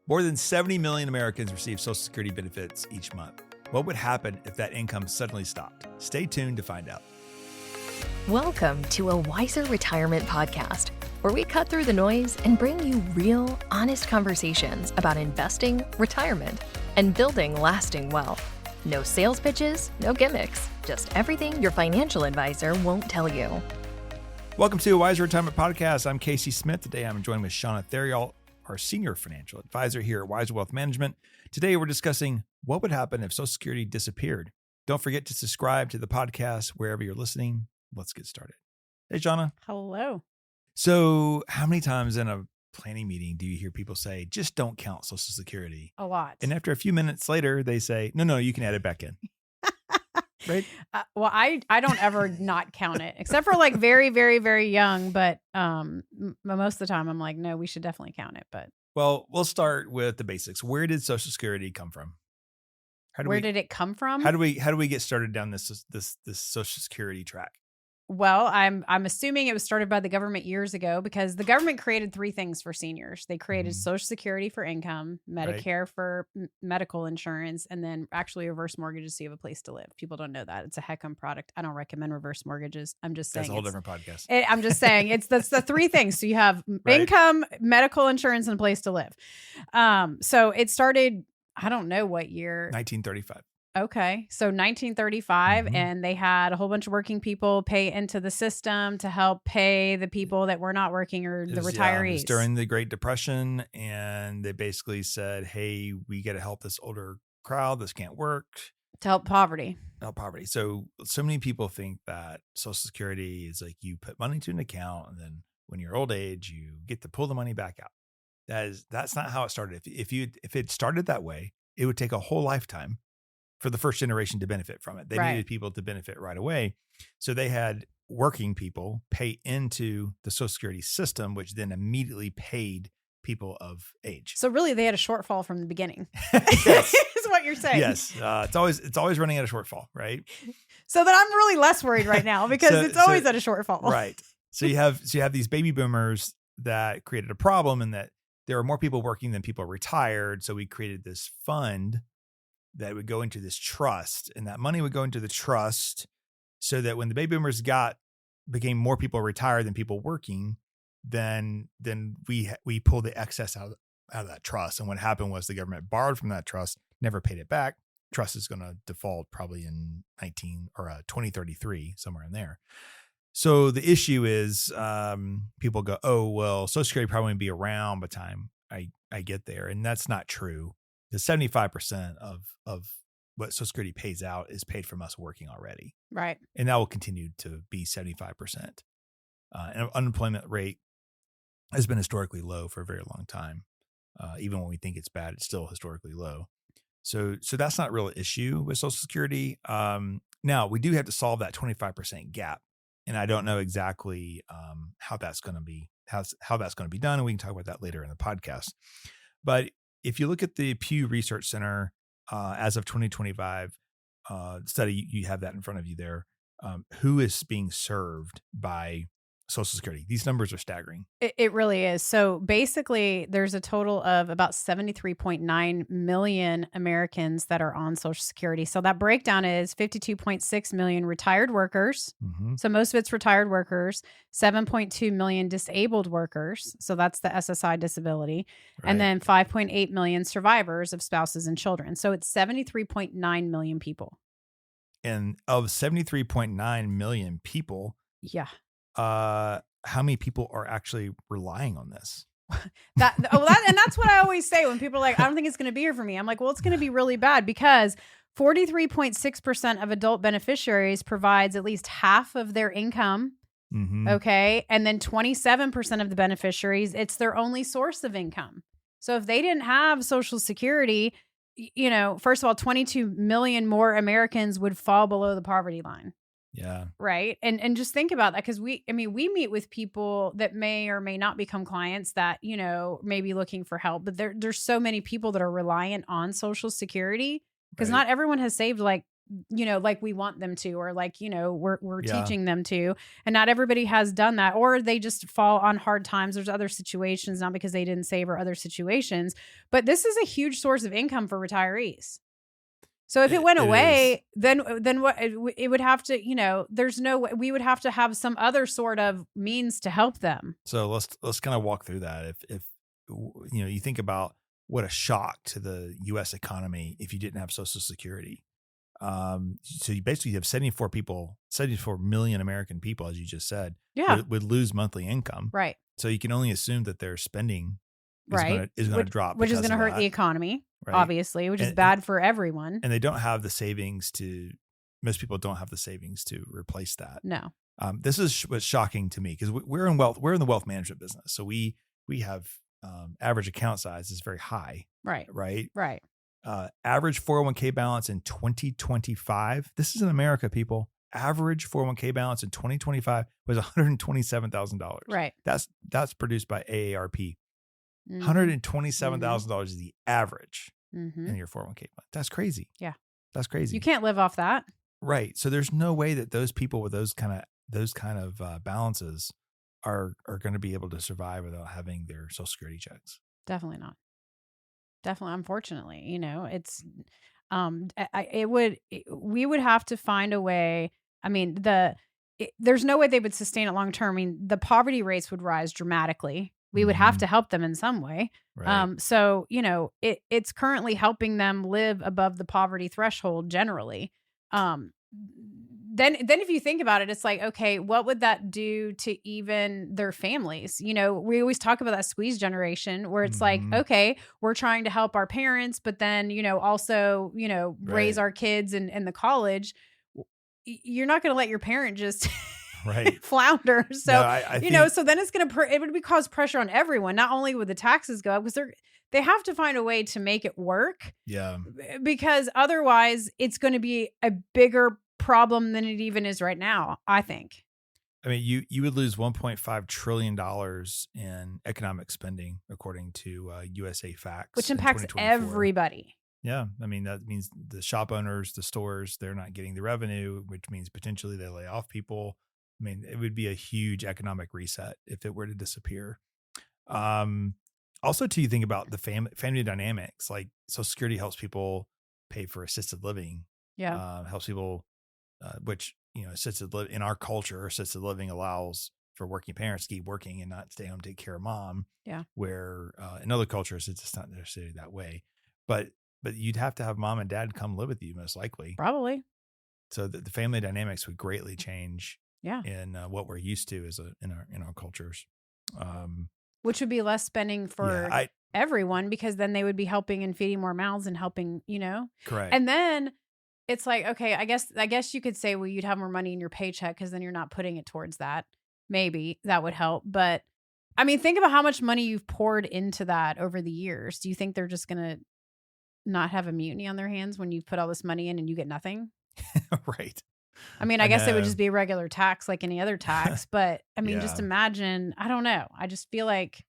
More than 70 million Americans receive Social Security benefits each month. What would happen if that income suddenly stopped? Stay tuned to find out. Welcome to a Wiser Retirement Podcast, where we cut through the noise and bring you real, honest conversations about investing, retirement, and building lasting wealth. No sales pitches, no gimmicks, just everything your financial advisor won't tell you. Welcome to a Wiser Retirement Podcast. I'm Casey Smith. Today I'm joined with Shauna Theriault, our senior financial advisor here at Wiser Wealth Management. Today we're discussing what would happen if Social Security disappeared. Don't forget to subscribe to the podcast wherever you're listening. Let's get started. Hey, Shauna. Hello. So how many times in a planning meeting do you hear people say, just don't count Social Security? A lot. And after a few minutes later, they say, no, you can add it back in. Right? Well, I don't ever not count it, except for like very, very, very young. But most of the time I'm like, no, we should definitely count it. But well, we'll start with the basics. Where did Social Security come from? Where did it come from? How do we get started down this Social Security track? Well, I'm assuming it was started by the government years ago, because the government created three things for seniors. They created Social Security for income, Medicare for medical insurance, and then actually reverse mortgages so you have a place to live. People don't know that. It's a HECM product. I don't recommend reverse mortgages. I'm just saying. That's a whole different podcast. I'm just saying that's the three things. So you have income, medical insurance, and a place to live. So it started, I don't know what year. 1935. Okay. So 1935, and they had a whole bunch of working people pay into the system to help pay the people that were not working or the retirees. Yeah, it was during the Great Depression, and they basically said, hey, we got to help this older crowd. This can't work. To help poverty. So many people think that Social Security is like you put money to an account, and then when you're old age, you get to pull the money back out. That's not how it started. If it started that way, it would take a whole lifetime for the first generation to benefit from it. They needed people to benefit right away. So they had working people pay into the Social Security system, which then immediately paid people of age. So really they had a shortfall from the beginning. Yes. Is what you're saying. Yes. It's always running at a shortfall, right? So then I'm really less worried right now because it's always at a shortfall. Right. So you have these baby boomers that created a problem, in that there are more people working than people retired. So we created this fund that would go into this trust, and that money would go into the trust so that when the baby boomers became more people retired than people working, then we pulled the excess out of that trust. And what happened was the government borrowed from that trust, never paid it back. Trust is going to default probably in 2033, somewhere in there. So the issue is people go, oh, well, Social Security probably won't be around by the time I get there. And that's not true. The 75% of what Social Security pays out is paid from us working already. Right. And that will continue to be 75%. And unemployment rate has been historically low for a very long time. Even when we think it's bad, it's still historically low. So that's not really an issue with Social Security. Now, we do have to solve that 25% gap. And I don't know exactly how that's going to be done. And we can talk about that later in the podcast. But if you look at the Pew Research Center as of 2025 study, you have that in front of you there. Who is being served by Social Security? These numbers are staggering. It really is. So basically, there's a total of about 73.9 million Americans that are on Social Security. So that breakdown is 52.6 million retired workers. So most of it's retired workers, 7.2 million disabled workers. So that's the SSI disability. Right. And then 5.8 million survivors of spouses and children. So it's 73.9 million people. And of 73.9 million people. Yeah. How many people are actually relying on this? And that's what I always say when people are like, I don't think it's going to be here for me. I'm like, well, it's going to be really bad, because 43.6% of adult beneficiaries provides at least half of their income. Okay. And then 27% of the beneficiaries, it's their only source of income. So if they didn't have Social Security, first of all, 22 million more Americans would fall below the poverty line. Yeah. Right. And just think about that, because we meet with people that may or may not become clients that, may be looking for help. But there's so many people that are reliant on Social Security, because not everyone has saved like like we want them to, or like, we're Yeah. teaching them to. And not everybody has done that, or they just fall on hard times. There's other situations, not because they didn't save, or other situations. But this is a huge source of income for retirees. So if it went away, then what it would have to, there's no way, we would have to have some other sort of means to help them. So let's kind of walk through that. If you think about what a shock to the U.S. economy if you didn't have Social Security. So you basically have 74 million American people, as you just said, would lose monthly income. Right. So you can only assume that their spending is going to drop, which is going to hurt the economy, right? Obviously, which is bad for everyone. And they don't have the savings most people don't have the savings to replace that. No. This is what's shocking to me, because we're in the wealth management business. So we have average account size is very high. Right. Right. Average 401k balance in 2025. This is in America, people. Average 401k balance in 2025 was $127,000. Right. That's produced by AARP. Mm-hmm. $127,000 is the average in your 401k. That's crazy. Yeah. That's crazy. You can't live off that. Right. So there's no way that those people with those kind of balances are going to be able to survive without having their Social Security checks. Definitely not. Definitely. Unfortunately, it's, we would have to find a way. I mean, there's no way they would sustain it long term. I mean, the poverty rates would rise dramatically. We would have to help them in some way. Right. So, it's currently helping them live above the poverty threshold generally. Then if you think about it, it's like, okay, what would that do to even their families? We always talk about that squeeze generation where it's like, okay, we're trying to help our parents, but then, also, raise our kids in the college. You're not going to let your parent just flounder. So, no, I think, so then it would cause pressure on everyone. Not only would the taxes go up, because they have to find a way to make it work. Yeah. Because otherwise it's going to be a bigger problem than it even is right now, I think. I mean, you would lose $1.5 trillion in economic spending, according to USA Facts. Which impacts everybody. Yeah. I mean, that means the shop owners, the stores, they're not getting the revenue, which means potentially they lay off people. I mean, it would be a huge economic reset if it were to disappear. Also, too, you think about the family dynamics, like Social Security helps people pay for assisted living. Yeah. Helps people, which, in our culture, assisted living allows for working parents to keep working and not stay home, take care of mom. Yeah. Where in other cultures, it's just not necessarily that way. But you'd have to have mom and dad come live with you, most likely. Probably. So the family dynamics would greatly change. Yeah. In what we're used to in our cultures. Which would be less spending for everyone, because then they would be helping and feeding more mouths and helping, Correct. And then it's like, okay, I guess you could say, well, you'd have more money in your paycheck because then you're not putting it towards that. Maybe that would help. But I mean, think about how much money you've poured into that over the years. Do you think they're just going to not have a mutiny on their hands when you put all this money in and you get nothing? Right. I mean, I guess it would just be a regular tax like any other tax, but I mean, just imagine, I don't know. I just feel like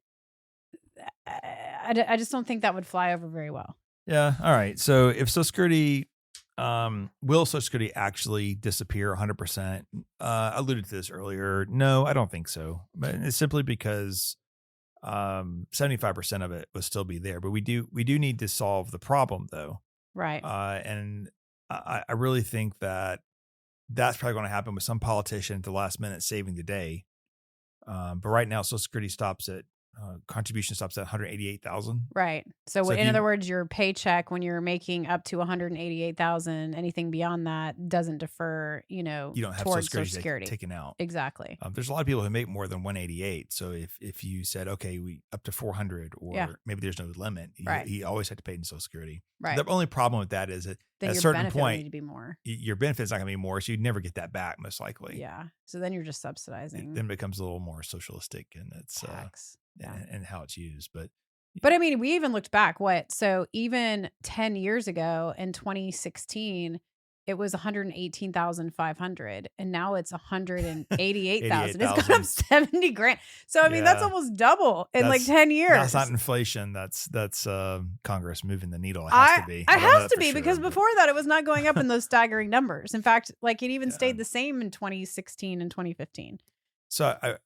I just don't think that would fly over very well. Yeah. All right. So if Social Security, will Social Security actually disappear 100%? I alluded to this earlier. No, I don't think so. But it's simply because 75% of it will still be there. But we do need to solve the problem, though. Right. And I really think that's probably going to happen with some politician at the last minute saving the day. But right now, Social Security contribution stops at $188,000. Right. So in other words, your paycheck, when you're making up to $188,000, anything beyond that doesn't defer, you don't have Social Security taken out. Exactly. There's a lot of people who make more than 188. So if you said, okay, we up to 400, or maybe there's no limit, you always have to pay in Social Security. Right. The only problem with that is that then at a certain point, need to be more. Your benefit's not going to be more, so you'd never get that back, most likely. Yeah. So then you're just subsidizing. Then it becomes a little more socialistic in its tax. And how it's used. But I mean, we even looked back. So even 10 years ago in 2016, it was 118,500 and now it's 188,000. It's gone up 88,000. 70 grand. So I mean, that's Yeah. almost double in like That's- 10 years. That's not inflation. That's Congress moving the needle. It has to be. It I don't know has that to for be sure, because but- before that it was not going up in those staggering numbers. In fact, like it even Yeah. stayed the same in 2016 and 2015. So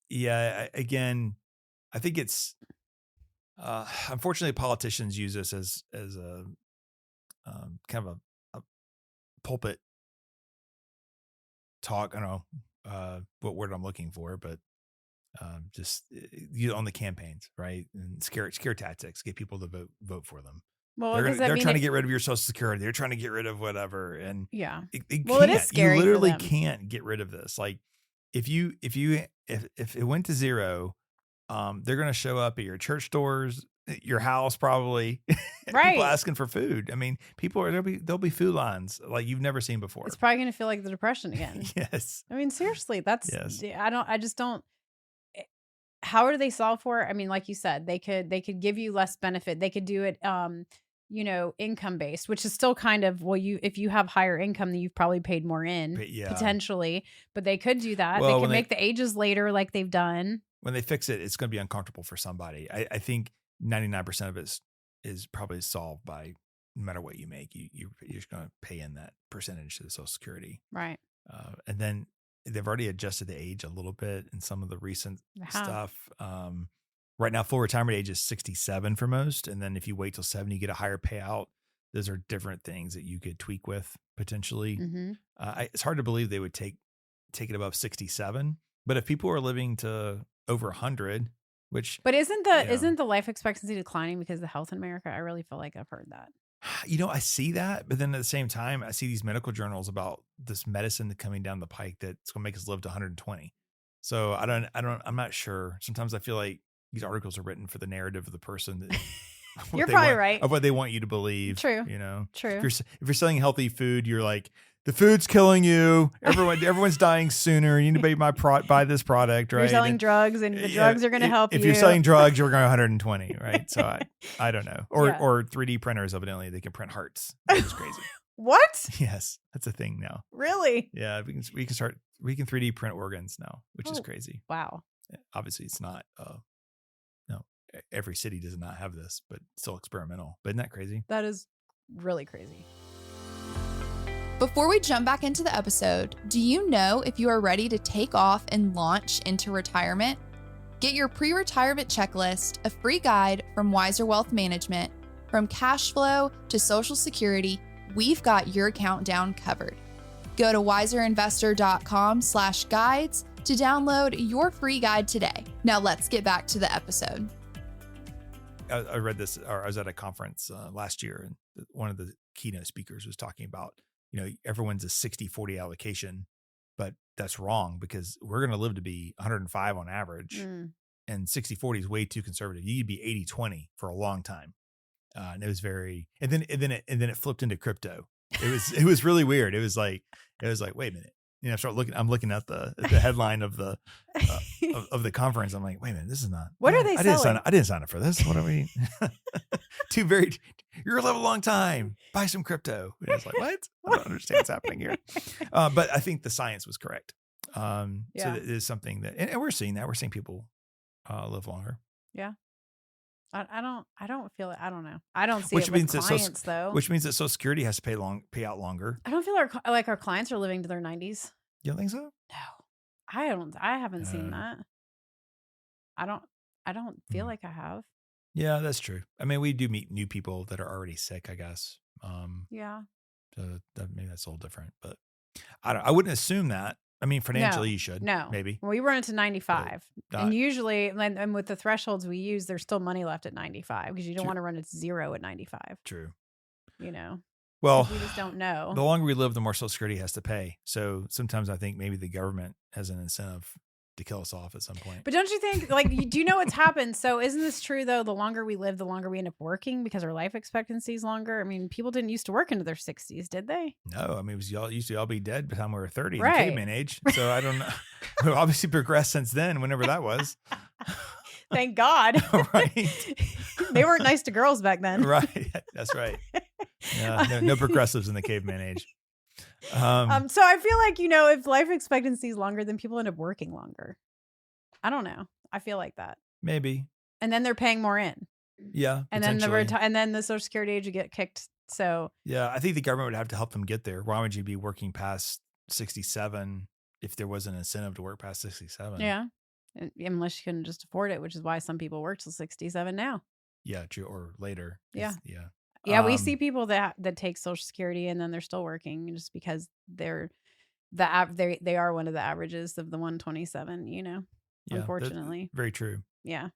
again, I think it's unfortunately politicians use this as a kind of a pulpit talk. I don't know what word I'm looking for, but just on the campaigns, right? And scare tactics, get people to vote for them. Well, They're does that mean trying to it- get rid of your Social Security. They're trying to get rid of whatever, and Yeah. well, it is scary You for literally them. can't get rid of this. Like if it went to zero, they're going to show up at your church doors, at your house, probably. Right. People asking for food. I mean, there'll be food lines like you've never seen before. It's probably going to feel like the Depression again. Yes. I mean, seriously, that's, Yes. I just don't, how do they solve for it? I mean, like you said, they could give you less benefit. They could do it, income based, which is still kind of, if you have higher income, then you've probably paid more in potentially, but they could do that. Well, They could make the ages later like they've done. When they fix it, it's going to be uncomfortable for somebody. I think 99% of it is probably solved by no matter what you make, you're just going to pay in that percentage to the Social Security. Right. And then they've already adjusted the age a little bit in some of the recent stuff. Right now, full retirement age is 67 for most. And then if you wait till 70, you get a higher payout. Those are different things that you could tweak with potentially. Mm-hmm. It's hard to believe they would take it above 67. But if people are living to over 100, but isn't the life expectancy declining because of the health in America? I really feel like I've heard that. I see that, but then at the same time, I see these medical journals about this medicine coming down the pike that's going to make us live to 120. So I'm not sure. Sometimes I feel like these articles are written for the narrative of the person that You're probably right. Of what they want you to believe. True. True. If you're selling healthy food, you're like, the food's killing you. Everyone's dying sooner. You need to buy this product, right? You're selling drugs, and the drugs are going to help you. If you're selling drugs, you're going 120, right? So I don't know. Or 3D printers, evidently they can print hearts. Which is crazy. What? Yes, that's a thing now. Really? Yeah, we can 3D print organs now, which is crazy. Wow. Obviously, it's not. No, every city does not have this, but still experimental. But isn't that crazy? That is really crazy. Before we jump back into the episode, do you know if you are ready to take off and launch into retirement? Get your pre-retirement checklist, a free guide from Wiser Wealth Management. From cash flow to Social Security, we've got your countdown covered. Go to wiserinvestor.com/guides to download your free guide today. Now let's get back to the episode. I read this, or I was at a conference last year, and one of the keynote speakers was talking about, everyone's a 60-40 allocation, but that's wrong because we're going to live to be 105 on average. And 60-40 is way too conservative. You could be 80-20 for a long time. And it was and then it flipped into crypto. It was really weird. It was like, wait a minute. I'm looking at the headline of the of the conference. I'm like, wait a minute, this is not. What are they selling? I didn't sign up for this. What are we? You're gonna live a long time. Buy some crypto. And it's like, what? I don't understand what's happening here. But I think the science was correct. So it is something that, and we're seeing that. We're seeing people live longer. Yeah. I don't feel it. I don't know. I don't see Which it with means that clients though. Which means that Social Security has to pay out longer. I don't feel like our clients are living to their 90s. You don't think so? No, I haven't seen that. I don't feel like I have. Yeah, that's true. I mean, we do meet new people that are already sick, I guess. Yeah. So maybe that's a little different, but I wouldn't assume that. I mean, financially, you should. No. Maybe. Well, we run it to 95. And usually, and with the thresholds we use, there's still money left at 95 because you don't want to run it to zero at 95. True. Well, we just don't know. The longer we live, the more Social Security has to pay. So sometimes I think maybe the government has an incentive to kill us off at some point. But don't you think, do you know what's happened? So isn't this true though? The longer we live, the longer we end up working because our life expectancy is longer. I mean, people didn't used to work into their 60s, did they? No, I mean, used to all be dead by the time we were 30 in Right. the caveman age. So I don't know. We've obviously progressed since then, whenever that was. Thank God. Right. They weren't nice to girls back then. Right. That's right. Yeah, no progressives in the caveman age. So I feel like, if life expectancy is longer, then people end up working longer. I don't know. I feel like that. Maybe. And then they're paying more in. Yeah. And then the Social Security age would get kicked. So yeah, I think the government would have to help them get there. Why would you be working past 67 if there was an incentive to work past 67? yeah, unless you couldn't just afford it, which is why some people work till 67 now. Yeah, true, or later. Yeah. Yeah. Yeah, we see people that take Social Security and then they're still working just because they are one of the averages of the 127. Yeah, unfortunately. very true. Yeah.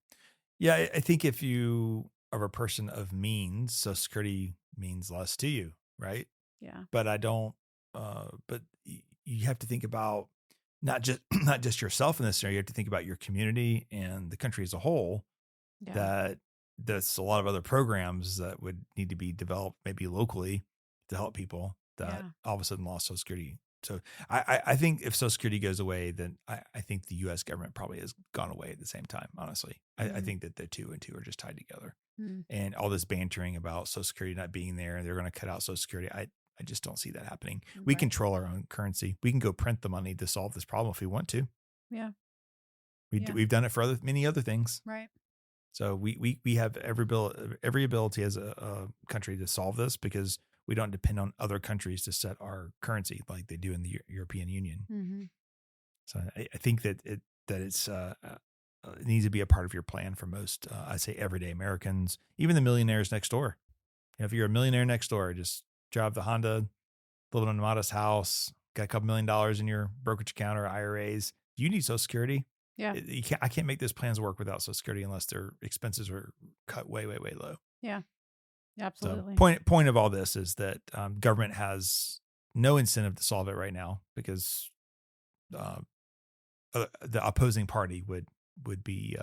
Yeah, I think if you are a person of means, Social Security means less to you, right? Yeah. But I don't. But you have to think about not just yourself in this scenario. You have to think about your community and the country as a whole. Yeah. That there's a lot of other programs that would need to be developed, maybe locally, to help people that all of a sudden lost Social Security. So I think if Social Security goes away, then I think the U.S. government probably has gone away at the same time. Honestly, I think that the two and two are just tied together. And all this bantering about Social Security not being there and they're going to cut out Social Security, I just don't see that happening. We control our own currency. We can go print the money to solve this problem if we want to. Yeah. We've done it for many other things. Right. So we have every ability as a country to solve this because we don't depend on other countries to set our currency like they do in the European Union. Mm-hmm. So I think that it needs to be a part of your plan for most, I say, everyday Americans, even the millionaires next door. If you're a millionaire next door, just drive the Honda, live in a modest house, got a couple $1 million in your brokerage account or IRAs. Do you need Social Security? Yeah. I can't make those plans work without Social Security unless their expenses are cut way, way, way low. Yeah. Absolutely. So point of all this is that government has no incentive to solve it right now because the opposing party would be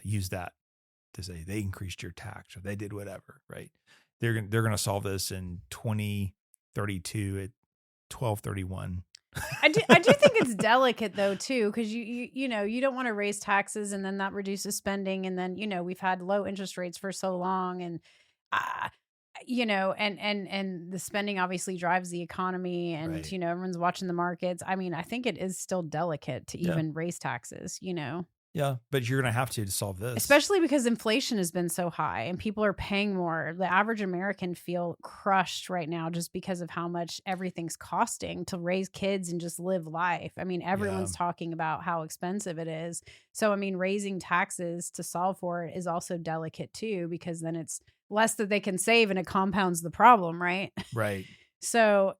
use that to say they increased your tax or they did whatever, right? They're going to solve this in 2032 at 12/31. I do think it's delicate though too, because you don't want to raise taxes and then that reduces spending, and then we've had low interest rates for so long, and and the spending obviously drives the economy, and Right. Everyone's watching the markets. I mean, I think it is still delicate to even raise taxes. Yeah, but you're going to have to solve this. Especially because inflation has been so high and people are paying more. The average American feel crushed right now just because of how much everything's costing to raise kids and just live life. I mean, everyone's talking about how expensive it is. So, I mean, raising taxes to solve for it is also delicate too, because then it's less that they can save and it compounds the problem, right? Right. So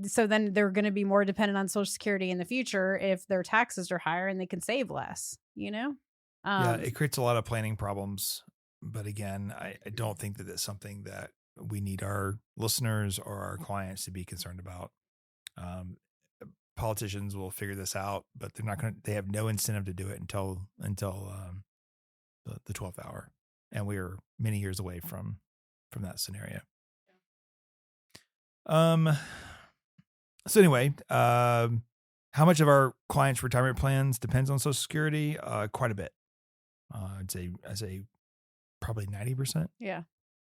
so then they're going to be more dependent on Social Security in the future if their taxes are higher and they can save less, Yeah, it creates a lot of planning problems. But again, I don't think that it's something that we need our listeners or our clients to be concerned about. Politicians will figure this out, but they have no incentive to do it until the 12th hour. And we are many years away from that scenario. So anyway, how much of our clients' retirement plans depends on Social Security? Quite a bit. I'd say probably 90%. Yeah.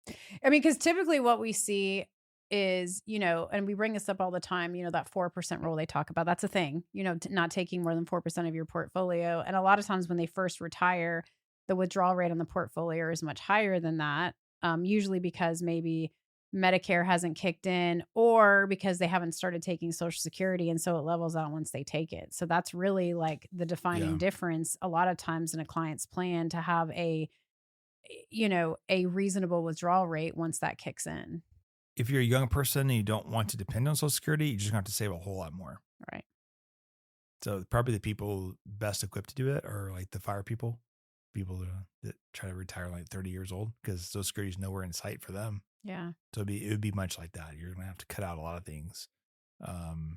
I mean, because typically what we see is, and we bring this up all the time, that 4% rule they talk about, that's a thing, not taking more than 4% of your portfolio. And a lot of times when they first retire, the withdrawal rate on the portfolio is much higher than that, usually because maybe Medicare hasn't kicked in or because they haven't started taking Social Security. And so it levels out once they take it. So that's really like the defining difference a lot of times in a client's plan to have a reasonable withdrawal rate once that kicks in. If you're a young person and you don't want to depend on Social Security, you're just going to have to save a whole lot more. Right. So probably the people best equipped to do it are like the fire people that try to retire like 30 years old because Social Security is nowhere in sight for them. Yeah. So it would be much like that. You're going to have to cut out a lot of things, and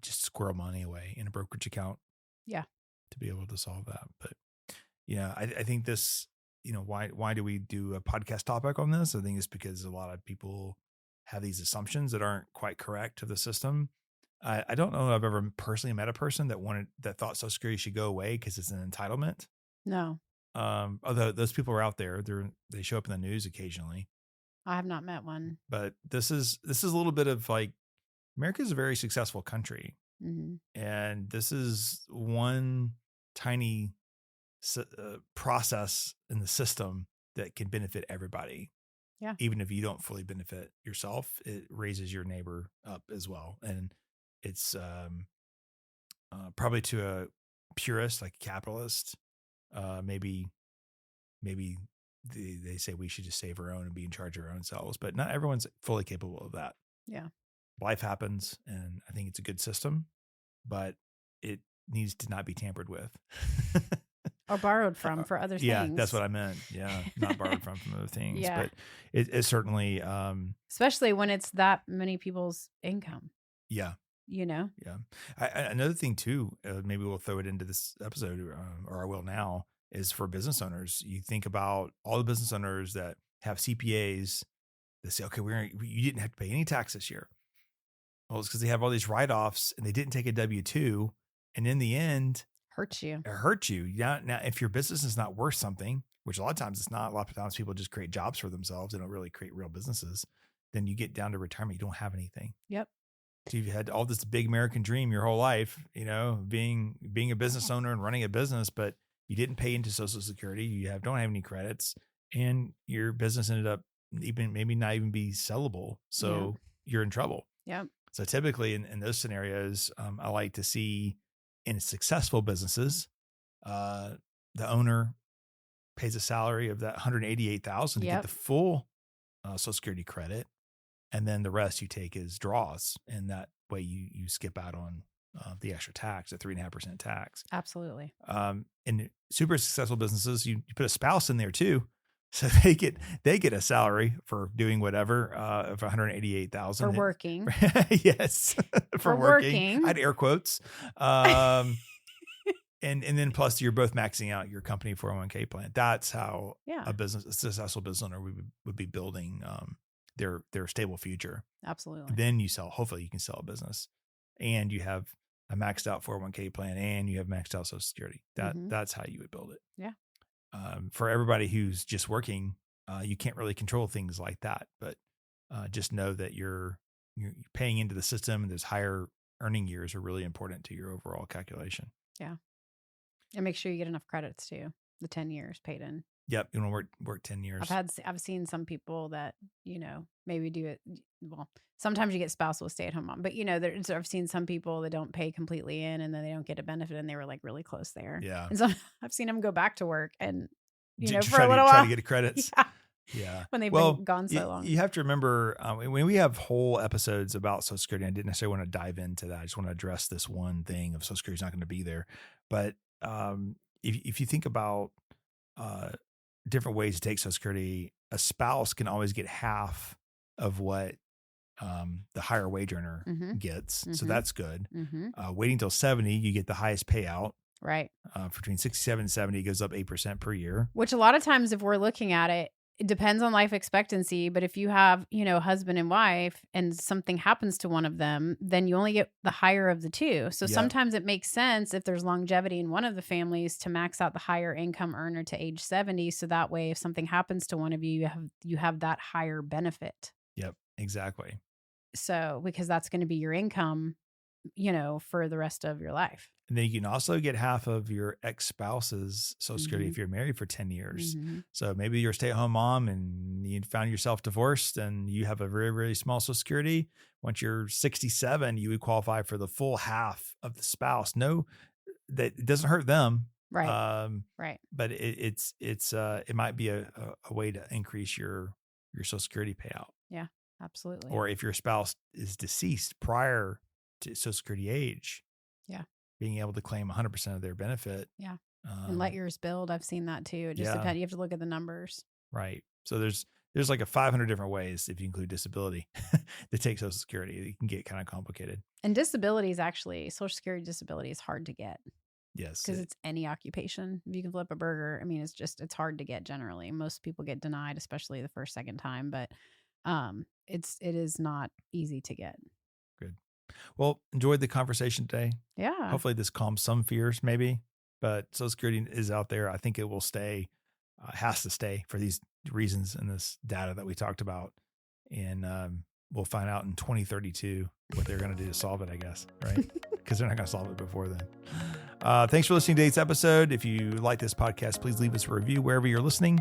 just squirrel money away in a brokerage account. Yeah. To be able to solve that. But I think this, why do we do a podcast topic on this? I think it's because a lot of people have these assumptions that aren't quite correct to the system. I don't know if I've ever personally met a person that thought Social Security should go away because it's an entitlement. No. Although those people are out there, they show up in the news occasionally. I have not met one. But this is a little bit of like, America is a very successful country, and this is one tiny process in the system that can benefit everybody. Yeah. Even if you don't fully benefit yourself, it raises your neighbor up as well. And it's probably to a purist, like a capitalist, maybe they say we should just save our own and be in charge of our own selves, but not everyone's fully capable of that. Yeah. Life happens, and I think it's a good system, but it needs to not be tampered with. Or borrowed from for other things. Yeah, that's what I meant. Yeah, not borrowed from other things. Yeah. But it certainly. Especially when it's that many people's income. Yeah. Yeah. Another thing too, maybe we'll throw it into this episode, or I will now, is for business owners. You think about all the business owners that have CPAs that say, okay, you didn't have to pay any tax this year. Well, it's because they have all these write-offs and they didn't take a W-2. And in the end, Hurts you. it hurts you. Now, if your business is not worth something, which a lot of times it's not, a lot of times people just create jobs for themselves. They don't really create real businesses. Then you get down to retirement, you don't have anything. Yep. So you've had all this big American dream your whole life, being a business owner and running a business, but you didn't pay into Social Security. You don't have any credits, and your business ended up maybe not even be sellable. So you're in trouble. Yep. So typically in those scenarios, I like to see in successful businesses, the owner pays a salary of that $188,000 to get the full Social Security credit, and then the rest you take as draws, and that way you skip out on the extra tax, the 3.5% tax. Absolutely. In super successful businesses, you put a spouse in there too, so they get a salary for doing whatever of $188,000 for working. Yes, for working. I had air quotes. And then plus you're both maxing out your company 401k plan. That's how a successful business owner would be building their stable future. Absolutely. Then hopefully you can sell a business, and you have a maxed out 401k plan, and you have maxed out Social Security. That's how you would build it. Yeah. For everybody who's just working, you can't really control things like that, but just know that you're paying into the system, and those higher earning years are really important to your overall calculation. Yeah. And make sure you get enough credits too. The 10 years paid in. Yep. You want to work 10 years. I've seen some people that, maybe do it. Well, sometimes you get spousal stay-at-home mom, but I've seen some people that don't pay completely in, and then they don't get a benefit, and they were like really close there. Yeah. And so I've seen them go back to work and, for a little while, try to get credits. Yeah. Yeah. When they've been gone so long. You have to remember when we have whole episodes about Social Security, I didn't necessarily want to dive into that. I just want to address this one thing of Social Security is not going to be there. But if you think about different ways to take Social Security, a spouse can always get half of what the higher wage earner gets. So that's good. Waiting till 70, you get the highest payout. Right. Between 67 and 70, it goes up 8% per year. Which a lot of times, if we're looking at it, it depends on life expectancy. But if you have, husband and wife, and something happens to one of them, then you only get the higher of the two. So sometimes it makes sense, if there's longevity in one of the families, to max out the higher income earner to age 70. So that way, if something happens to one of you, you have that higher benefit. Yep, exactly. So because that's going to be your income, for the rest of your life. And then you can also get half of your ex-spouse's Social Security if you're married for 10 years. So maybe you're a stay-at-home mom and you found yourself divorced and you have a very, very small Social Security. Once you're 67, you would qualify for the full half of the spouse. No, that it doesn't hurt them. Right. Right. But it might be a way to increase your Social Security payout. Yeah, absolutely. Or if your spouse is deceased prior to Social Security age. Yeah. Being able to claim 100% of their benefit. Yeah. And let yours build. I've seen that too. It just depends. You have to look at the numbers. Right. So there's like 500 different ways, if you include disability, to take Social Security. It can get kind of complicated. And disability is actually, Social Security disability is hard to get. Yes. Because it's any occupation. If you can flip a burger, it's hard to get generally. Most people get denied, especially the first, second time. But it is not easy to get. Good. Well, enjoyed the conversation today. Yeah. Hopefully this calms some fears, maybe. but Social Security is out there. I think it will stay, has to stay for these reasons and this data that we talked about. And we'll find out in 2032 what they're going to do to solve it, I guess, right? Because they're not going to solve it before then. Thanks for listening to today's episode. If you like this podcast, please leave us a review wherever you're listening.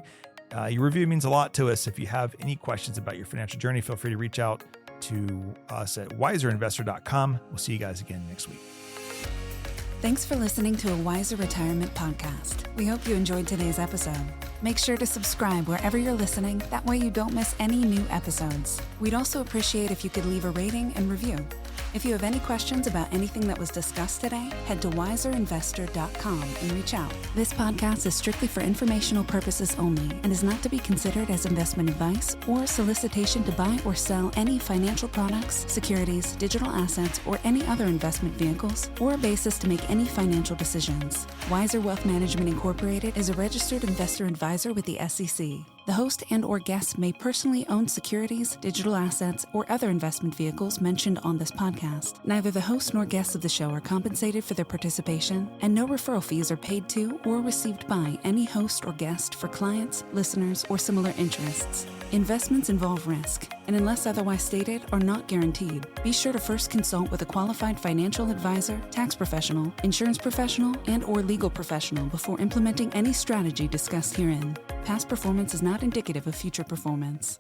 Your review means a lot to us. If you have any questions about your financial journey, feel free to reach out to us at wiserinvestor.com. We'll see you guys again next week. Thanks for listening to a Wiser Retirement podcast. We hope you enjoyed today's episode. Make sure to subscribe wherever you're listening. That way you don't miss any new episodes. We'd also appreciate if you could leave a rating and review. If you have any questions about anything that was discussed today, head to wiserinvestor.com and reach out. This podcast is strictly for informational purposes only and is not to be considered as investment advice or solicitation to buy or sell any financial products, securities, digital assets, or any other investment vehicles, or a basis to make any financial decisions. Wiser Wealth Management Incorporated is a registered investor advisor with the SEC. The host and/or guests may personally own securities, digital assets, or other investment vehicles mentioned on this podcast. Neither the host nor guests of the show are compensated for their participation, and no referral fees are paid to or received by any host or guest for clients, listeners, or similar interests. Investments involve risk, and unless otherwise stated, are not guaranteed. Be sure to first consult with a qualified financial advisor, tax professional, insurance professional, and/or legal professional before implementing any strategy discussed herein. Past performance is not indicative of future performance.